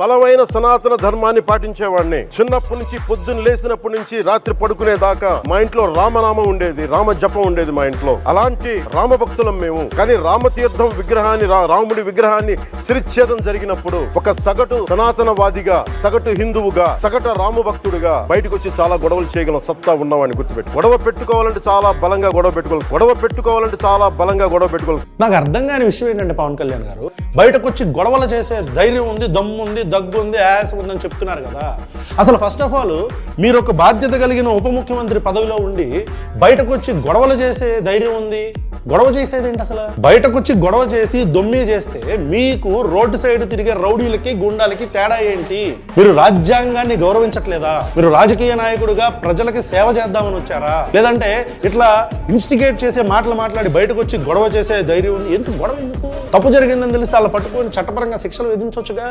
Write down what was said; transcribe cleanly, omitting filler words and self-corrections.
బలమైన సనాతన ధర్మాన్ని పాటించేవాడిని. చిన్నప్పటి నుంచి పొద్దున్న లేచినప్పటి నుంచి రాత్రి పడుకునే దాకా మా ఇంట్లో రామనామం ఉండేది, రామ జపం ఉండేది మా ఇంట్లో. అలాంటి రామభక్తులం మేము. కానీ రామతీర్థం విగ్రహాన్ని, రాముడి విగ్రహాన్ని శిరచ్ఛేదం జరిగినప్పుడు ఒక సగటు సనాతనవాదిగా, సగటు హిందువుగా, సగటు రామభక్తుడిగా బయటకు వచ్చి చాలా గొడవలు చేయగలం సత్తా ఉన్నవాడిని గుర్తుపెట్టి. గొడవ పెట్టుకోవాలంటే చాలా బలంగా గొడవ పెట్టుకోవాలి. నాకు అర్థం కాని విషయం ఏంటంటే పవన్ కళ్యాణ్ గారు బయటకు వచ్చి గొడవలు చేసే ధైర్యం ఉంది, దమ్ము ఉంది, దగ్గు ఉంది, ఆయాసం ఉందని చెప్తున్నారు కదా. అసలు ఫస్ట్ ఆఫ్ ఆల్ మీరు ఒక బాధ్యత కలిగిన ఉప ముఖ్యమంత్రి పదవిలో ఉండి బయటకు వచ్చి గొడవలు చేసే ధైర్యం ఉంది. గొడవ చేసేది ఏంటి అసలు? బయటకు వచ్చి గొడవ చేసి దొమ్మి చేస్తే మీకు రోడ్డు సైడ్ తిరిగే రౌడీలకి, గుండాలకి తేడా ఏంటి? మీరు రాజ్యాంగాన్ని గౌరవించట్లేదా? మీరు రాజకీయ నాయకుడిగా ప్రజలకి సేవ చేద్దామని వచ్చారా? లేదంటే ఇట్లా ఇన్స్టిగేట్ చేసే మాటలు మాట్లాడి బయటకు వచ్చి గొడవ చేసే ధైర్యం ఉంది? ఎందుకు గొడవ? ఎందుకు? తప్పు జరిగిందని తెలిస్తే అలా పట్టుకొని చట్టపరంగా శిక్షలు విధించవచ్చుగా.